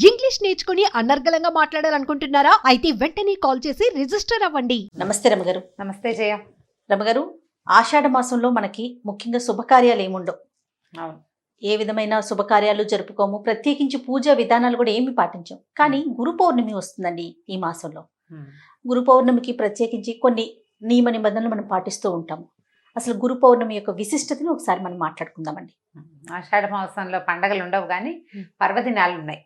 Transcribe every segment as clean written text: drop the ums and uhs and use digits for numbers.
English నేర్చుకుని అనర్గళంగా మాట్లాడాలనుకుంటున్నారా? అయితే వెంటనే కాల్ చేసి రిజిస్టర్ అవ్వండి. నమస్తే రమగారు. నమస్తే జయ. రమగారు, ఆషాఢ మాసంలో మనకి ముఖ్యంగా శుభకార్యాలు ఏముండవు. అవును, ఏ విధమైన శుభకార్యాలు జరుపుకోము, ప్రత్యేకించి పూజా విధానాలు కూడా ఏమి పాటించాం. కానీ గురు పౌర్ణమి వస్తుందండి ఈ మాసంలో. గురు పౌర్ణమికి ప్రత్యేకించి కొన్ని నియమ నిబంధనలు మనం పాటిస్తూ ఉంటాము. అసలు గురు పౌర్ణమి యొక్క విశిష్టతను ఒకసారి మనం మాట్లాడుకుందామండి. ఆషాఢ మాసంలో పండగలు ఉండవు కానీ పర్వదినాలు ఉన్నాయి.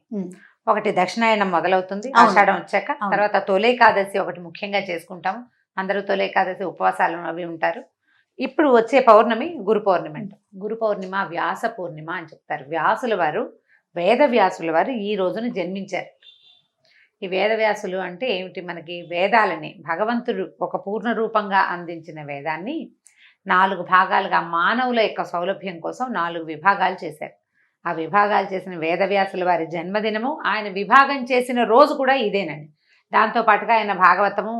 ఒకటి దక్షిణాయనం మొదలవుతుంది ఆషాఢం వచ్చాక. తర్వాత తొలేకాదశి ఒకటి ముఖ్యంగా చేసుకుంటాము. అందరూ తొలేకాదశి ఉపవాసాలు అవి ఉంటారు. ఇప్పుడు వచ్చే పౌర్ణమి గురు పౌర్ణమి అంటారు. గురు పౌర్ణిమ వ్యాస పూర్ణిమ అని చెప్తారు. వ్యాసుల వారు, వేద వ్యాసుల వారు ఈ రోజున జన్మించారు. ఈ వేదవ్యాసులు అంటే ఏమిటి? మనకి వేదాలని భగవంతుడు ఒక పూర్ణ రూపంగా అందించిన వేదాన్ని 4 భాగాలుగా మానవుల యొక్క సౌలభ్యం కోసం 4 విభాగాలు చేశారు. ఆ విభాగాలు చేసిన వేదవ్యాసుల వారి జన్మదినము, ఆయన విభాగం చేసిన రోజు కూడా ఇదేనండి. దాంతోపాటుగా ఆయన భాగవతము,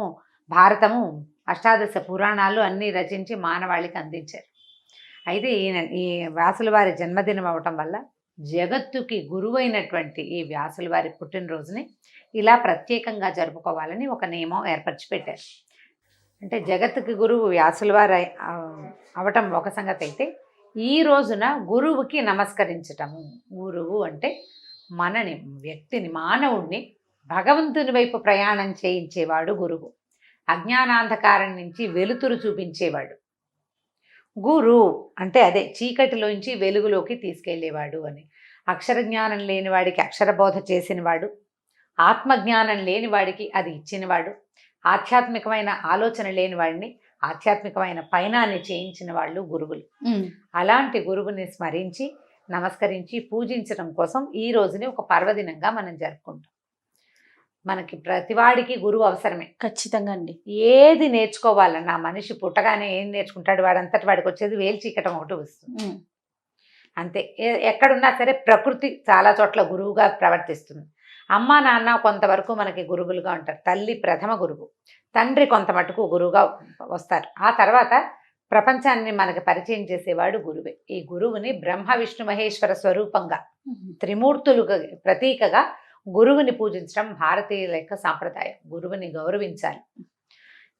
భారతము, అష్టాదశ పురాణాలు అన్నీ రచించి మానవాళికి అందించారు. అయితే ఈ వ్యాసుల వారి జన్మదినం అవటం వల్ల జగత్తుకి గురువైనటువంటి ఈ వ్యాసుల వారి పుట్టినరోజుని ఇలా ప్రత్యేకంగా జరుపుకోవాలని ఒక నియమం ఏర్పరిచి పెట్టారు. అంటే జగత్తుకి గురువు వ్యాసుల వారు అవటం ఒక సంగతి అయితే, ఈ రోజున గురువుకి నమస్కరించటము. గురువు అంటే మనని, వ్యక్తిని, మానవుణ్ణి భగవంతుని వైపు ప్రయాణం చేయించేవాడు గురువు. అజ్ఞానాంధకారం నుంచి వెలుతురు చూపించేవాడు. గురు అంటే అదే చీకటిలోంచి వెలుగులోకి తీసుకెళ్లేవాడు అని. అక్షరజ్ఞానం లేని వాడికి అక్షరబోధ చేసినవాడు, ఆత్మజ్ఞానం లేని వాడికి అది ఇచ్చినవాడు, ఆధ్యాత్మికమైన ఆలోచన లేని వాడిని ఆధ్యాత్మికమైన పయనాన్ని చేయించిన వాళ్ళు గురువులు. అలాంటి గురువుని స్మరించి, నమస్కరించి, పూజించడం కోసం ఈ రోజుని ఒక పర్వదినంగా మనం జరుపుకుంటాం. మనకి ప్రతివాడికి గురువు అవసరమే. ఖచ్చితంగా అండి. ఏది నేర్చుకోవాలన్నా మనిషి పుట్టగానే ఏం నేర్చుకుంటాడు? వాడంతటి వాడికి వచ్చేది వేల్చీకటం ఒకటి వస్తుంది అంతే. ఎక్కడున్నా సరే ప్రకృతి చాలా చోట్ల గురువుగా ప్రవర్తిస్తుంది. అమ్మ నాన్న కొంతవరకు మనకి గురువులుగా ఉంటారు. తల్లి ప్రథమ గురువు, తండ్రి కొంత మటుకు గురువుగా వస్తారు. ఆ తర్వాత ప్రపంచాన్ని మనకి పరిచయం చేసేవాడు గురువే. ఈ గురువుని బ్రహ్మ విష్ణు మహేశ్వర స్వరూపంగా, త్రిమూర్తులుగా ప్రతీకగా గురువుని పూజించడం భారతీయుల యొక్క సాంప్రదాయం. గురువుని గౌరవించాలి.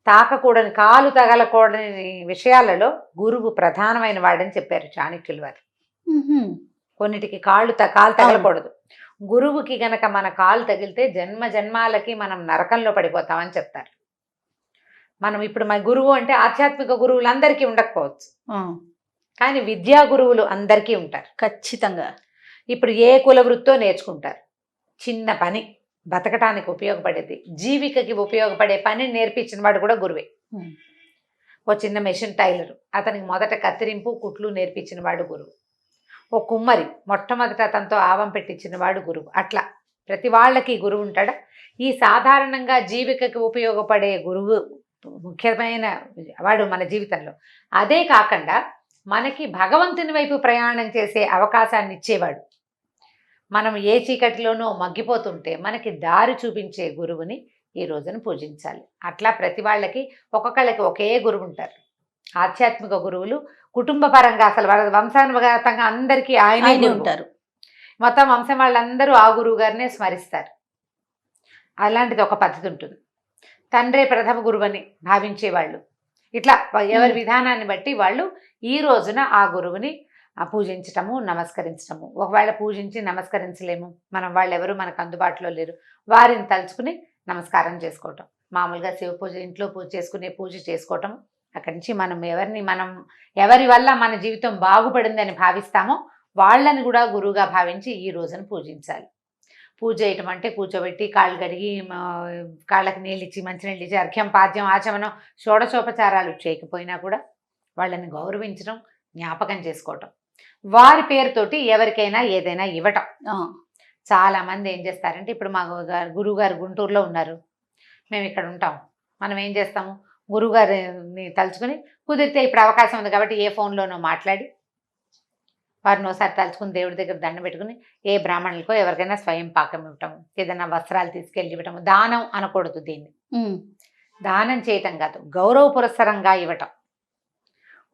తాకకూడని, కాలు తగలకూడని విషయాలలో గురువు ప్రధానమైన వాడని చెప్పారు చాణక్యుల వారు. కొన్నిటికి కాలు తగలకూడదు. గురువుకి గనక మన కాలు తగిలితే జన్మ జన్మాలకి మనం నరకంలో పడిపోతామని చెప్తారు. మనం ఇప్పుడు మన గురువు అంటే ఆధ్యాత్మిక గురువులు అందరికీ ఉండకపోవచ్చు, కానీ విద్యా గురువులు అందరికీ ఉంటారు ఖచ్చితంగా. ఇప్పుడు ఏ కుల వృత్తో నేర్చుకుంటారు. చిన్న పని, బతకటానికి ఉపయోగపడేది, జీవికకి ఉపయోగపడే పని నేర్పించిన వాడు కూడా గురువే. ఓ చిన్న మెషిన్ టైలరు, అతనికి మొదట కత్తిరింపు, కుట్లు నేర్పించిన వాడు గురువు. ఓ కుమ్మరి, మొట్టమొదట అతనితో ఆవం పెట్టించిన వాడు గురువు. అట్లా ప్రతి వాళ్ళకి గురువు ఉంటాడా? ఈ సాధారణంగా జీవికకి ఉపయోగపడే గురువు ముఖ్యమైన వాడు మన జీవితంలో. అదే కాకుండా మనకి భగవంతుని వైపు ప్రయాణం చేసే అవకాశాన్ని ఇచ్చేవాడు. మనం ఏ చీకటిలోనో మగ్గిపోతుంటే మనకి దారి చూపించే గురువుని ఈ రోజున పూజించాలి. అట్లా ప్రతి వాళ్ళకి ఒక్కొక్కళ్ళకి ఒకే గురువు ఉంటారు. ఆధ్యాత్మిక గురువులు కుటుంబ పరంగా అసలు వంశానుగతంగా అందరికీ ఆయనే ఉంటారు. మొత్తం వంశం వాళ్ళందరూ ఆ గురువు గారినే స్మరిస్తారు. అలాంటిది ఒక పద్ధతి ఉంటుంది. తండ్రే ప్రథమ గురువని భావించేవాళ్ళు. ఇట్లా ఎవరి విధానాన్ని బట్టి వాళ్ళు ఈ రోజున ఆ గురువుని పూజించటము, నమస్కరించటము. ఒకవేళ పూజించి నమస్కరించలేము, మనం వాళ్ళెవరు మనకు అందుబాటులో లేరు, వారిని తలుచుకుని నమస్కారం చేసుకోవటం. మామూలుగా శివ పూజ, ఇంట్లో పూజ పూజ చేసుకోవటం. అక్కడి నుంచి మనం ఎవరి వల్ల మన జీవితం బాగుపడిందని భావిస్తామో వాళ్ళని కూడా గురువుగా భావించి ఈ రోజున పూజించాలి. పూజ చేయటం అంటే కూర్చోబెట్టి కాళ్ళు కడిగి, కాళ్ళకి నీళ్ళు ఇచ్చి, మంచినీళ్ళు ఇచ్చి, అర్ఘ్యం, పాద్యం, ఆచమనం, షోడశోపచారాలు చేయకపోయినా కూడా వాళ్ళని గౌరవించడం, జ్ఞాపకం చేసుకోవటం, వారి పేరుతోటి ఎవరికైనా ఏదైనా ఇవ్వటం. చాలామంది ఏం చేస్తారంటే, ఇప్పుడు మా గురువుగారు గుంటూరులో ఉన్నారు, మేము ఇక్కడ ఉంటాం, మనం ఏం చేస్తాము, గురువుగారిని తలుచుకుని కుదిరితే ఇప్పుడు అవకాశం ఉంది కాబట్టి ఏ ఫోన్లోనో మాట్లాడి వారిని ఒకసారి తలుచుకుని దేవుడి దగ్గర దండం పెట్టుకుని ఏ బ్రాహ్మణులకో ఎవరికైనా స్వయం పాకం ఇవ్వటం, ఏదైనా వస్త్రాలు తీసుకెళ్ళి ఇవ్వటం. దానం అనకూడదు దీన్ని, దానం చేయటం కాదు, గౌరవ పురస్సరంగా ఇవ్వటం.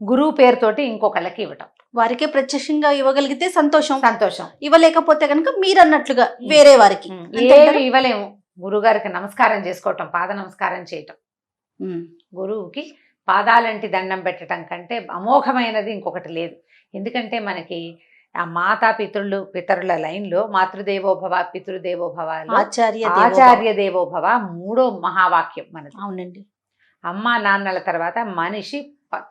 గురువు పేరుతోటి ఇంకొకళ్ళకి ఇవ్వటం. వారికే ప్రత్యక్షంగా ఇవ్వగలిగితే సంతోషం, సంతోషం. ఇవ్వలేకపోతే కనుక మీరు అన్నట్లుగా వేరే వారికి ఏమి ఇవ్వలేము. గురుగారికి నమస్కారం చేసుకోవటం, పాద నమస్కారం చేయటం. గురువుకి పాదాలంటి దండం పెట్టడం కంటే అమోఘమైనది ఇంకొకటి లేదు. ఎందుకంటే మనకి ఆ మాతా పితరుల లైన్లో మాతృదేవోభవ పితృదేవోభవ, ఆచార్య దేవోభవ 3వ మహావాక్యం మనది. అవునండి. అమ్మా నాన్నల తర్వాత మనిషి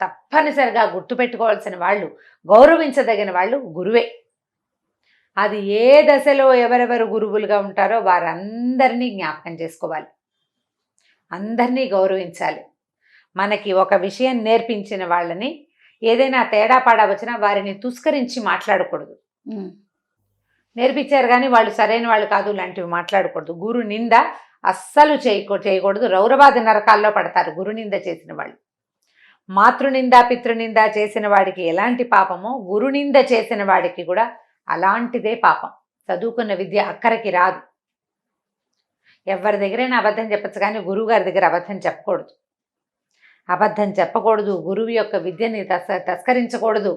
తప్పనిసరిగా గుర్తుపెట్టుకోవాల్సిన వాళ్ళు, గౌరవించదగిన వాళ్ళు గురువే. అది ఏ దశలో ఎవరెవరు గురువులుగా ఉంటారో వారందరినీ జ్ఞాపకం చేసుకోవాలి, అందరినీ గౌరవించాలి. మనకి ఒక విషయం నేర్పించిన వాళ్ళని ఏదైనా తేడా పాడా వచ్చినా వారిని తుస్కరించి మాట్లాడకూడదు. నేర్పించారు కానీ వాళ్ళు సరైన వాళ్ళు కాదు లాంటివి మాట్లాడకూడదు. గురు నింద అస్సలు చేయకూడదు. రౌరవాది నరకాల్లో పడతారు గురు నింద చేసిన వాళ్ళు. మాతృనింద పితృనింద చేసిన వాడికి ఎలాంటి పాపమో గురునింద చేసిన వాడికి కూడా అలాంటిదే పాపం. చదువుకున్న విద్య అక్కడికి రాదు. ఎవరి దగ్గరైనా అబద్ధం చెప్పచ్చు కానీ గురువు గారి దగ్గర అబద్ధం చెప్పకూడదు. అబద్ధం చెప్పకూడదు. గురువు యొక్క విద్యని తస్కరించకూడదు.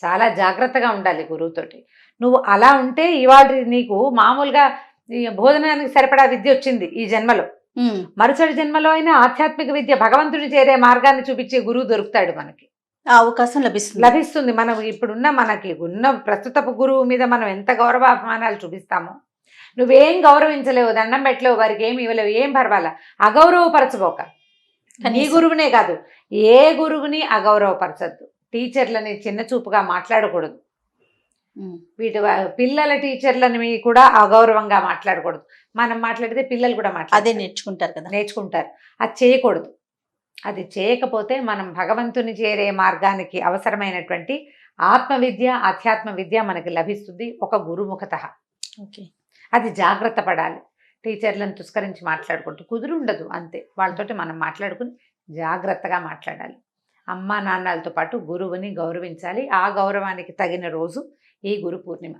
చాలా జాగ్రత్తగా ఉండాలి గురువుతోటి. నువ్వు అలా ఉంటే ఇవాళ నీకు మామూలుగా భోజనానికి సరిపడా విద్య వచ్చింది ఈ జన్మలో. మరుసటి జన్మలో అయినా ఆధ్యాత్మిక విద్య, భగవంతుడి చేరే మార్గాన్ని చూపించే గురువు దొరుకుతాడు మనకి. ఆ అవకాశం లభిస్తుంది. మనం ఇప్పుడున్న మనకి ఉన్న ప్రస్తుతపు గురువు మీద మనం ఎంత గౌరవాభిమానాలు చూపిస్తామో, నువ్వేం గౌరవించలేవు, దండం పెట్టలేవు, వారికి ఏమి ఇవ్వలేవు, ఏం పర్వాలా, అగౌరవపరచబోక. నీ గురువునే కాదు ఏ గురువుని అగౌరవపరచద్దు. టీచర్లని చిన్న చూపుగా మాట్లాడకూడదు. వీటి పిల్లల టీచర్లని కూడా అగౌరవంగా మాట్లాడకూడదు. మనం మాట్లాడితే పిల్లలు కూడా అదే నేర్చుకుంటారు. అది చేయకూడదు. అది చేయకపోతే మనం భగవంతుని చేరే మార్గానికి అవసరమైనటువంటి ఆత్మవిద్య, అధ్యాత్మ విద్య మనకి లభిస్తుంది ఒక గురుముఖతః. అది జాగ్రత్త పడాలి. టీచర్లను తుస్కరించి మాట్లాడుకుంటూ కుదురుండదు. అంతే, వాళ్ళతోటి మనం మాట్లాడుకుని జాగ్రత్తగా మాట్లాడాలి. అమ్మా నాన్నలతో పాటు గురువుని గౌరవించాలి. ఆ గౌరవానికి తగిన రోజు ఈ గురు పూర్ణిమ.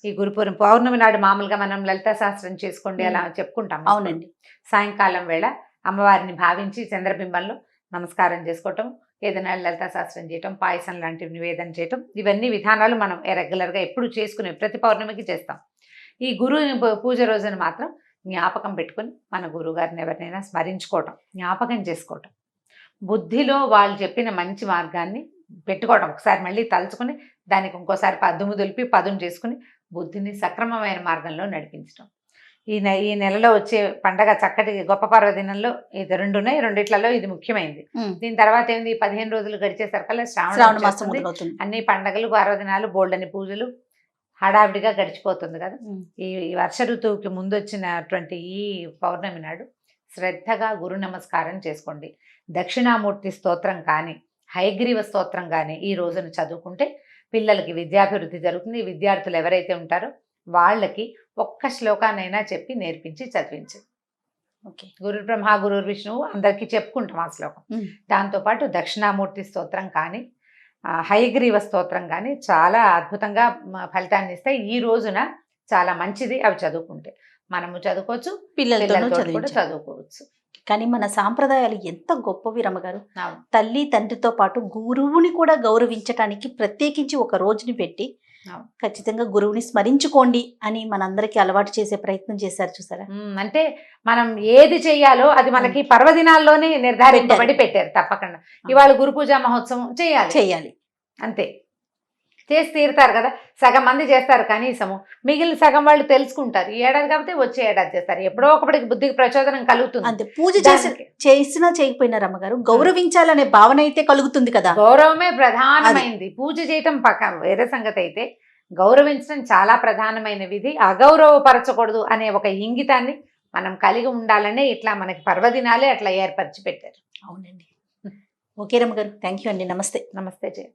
ఈ గురు పౌర్ణమి నాడు మామూలుగా మనం లలితా సహస్రం చేసుకోండి అలా చెప్పుకుంటాం. అవునండి. సాయంకాలం వేళ అమ్మవారిని భావించి చంద్రబింబంలో నమస్కారం చేసుకోవటం, ఏదైనా లలితా సహస్రం చేయటం, పాయసం లాంటివి నివేదన చేయటం, ఇవన్నీ విధానాలు మనం రెగ్యులర్గా ఎప్పుడు చేసుకునే ప్రతి పౌర్ణమికి చేస్తాం. ఈ గురు పూజ రోజున మాత్రం జ్ఞాపకం పెట్టుకుని మన గురువుగారిని ఎవరినైనా స్మరించుకోవటం, జ్ఞాపకం చేసుకోవటం, బుద్ధిలో వాళ్ళు చెప్పిన మంచి మార్గాన్ని పెట్టుకోవటం, ఒకసారి మళ్ళీ తలుచుకుని దానికి ఇంకోసారి పద్దుము దులిపి పదును చేసుకుని బుద్ధిని సక్రమమైన మార్గంలో నడిపించడం. ఈ నెలలో వచ్చే పండగ చక్కటి గొప్ప పర్వదినంలో ఇది 2 ఉన్నాయి. రెండిట్లలో ఇది ముఖ్యమైనది. దీని తర్వాత ఏంది, 15 రోజులు గడిచేసరికల్లా శ్రావణ మాసం. అన్ని పండగలు, పర్వదినాలు, బోల్డని పూజలు హడావిడిగా గడిచిపోతుంది కదా. ఈ వర్ష ఋతువుకి ముందు వచ్చినటువంటి ఈ పౌర్ణమి నాడు శ్రద్ధగా గురు నమస్కారం చేసుకోండి. దక్షిణామూర్తి స్తోత్రం కానీ హయగ్రీవ స్తోత్రం కానీ ఈ రోజున చదువుకుంటే పిల్లలకి విద్యాభివృద్ధి జరుగుతుంది. విద్యార్థులు ఎవరైతే ఉంటారో వాళ్ళకి ఒక్క శ్లోకానైనా చెప్పి నేర్పించి చదివించు. గురు బ్రహ్మ గురు విష్ణువు అందరికీ చెప్పుకుంటాం ఆ శ్లోకం. దాంతోపాటు దక్షిణామూర్తి స్తోత్రం కానీ హయగ్రీవ స్తోత్రం కానీ చాలా అద్భుతంగా ఫలితాన్ని ఇస్తాయి. ఈ రోజున చాలా మంచిది అవి చదువుకుంటే. మనము చదువుకోవచ్చు, పిల్లలతో కూడా చదువుకోవచ్చు. కానీ మన సాంప్రదాయాలు ఎంత గొప్పవి రమ్మగారు. తల్లి తండ్రితో పాటు గురువుని కూడా గౌరవించటానికి ప్రత్యేకించి ఒక రోజుని పెట్టి ఖచ్చితంగా గురువుని స్మరించుకోండి అని మనందరికీ అలవాటు చేసే ప్రయత్నం చేశారు చూసారా. అంటే మనం ఏది చెయ్యాలో అది మనకి పర్వదినాల్లోనే నిర్ధారింపబడి పెట్టారు. తప్పకుండా ఇవాళ గురు పూజా మహోత్సవం చేయాలి అంతే. చేసి తీరుతారు కదా. సగం మంది చేస్తారు కనీసము, మిగిలిన సగం వాళ్ళు తెలుసుకుంటారు. ఈ ఏడాది కాబట్టి వచ్చే ఏడాది చేస్తారు. ఎప్పుడో ఒకటికి బుద్ధికి ప్రచోదనం కలుగుతుంది. అంతే. పూజ చేసినా చేయకపోయినా రమ్మగారు గౌరవించాలనే భావన అయితే కలుగుతుంది కదా. గౌరవమే ప్రధానమైంది. పూజ చేయటం వేరే సంగతి అయితే గౌరవించడం చాలా ప్రధానమైన విధి. అగౌరవపరచకూడదు అనే ఒక ఇంగితాన్ని మనం కలిగి ఉండాలనే ఇట్లా మనకి పర్వదినాలే అట్లా ఏర్పరిచి పెట్టారు. అవునండి. ఓకే రమ్మగారు, థ్యాంక్ యూ అండి. నమస్తే. నమస్తే జయ.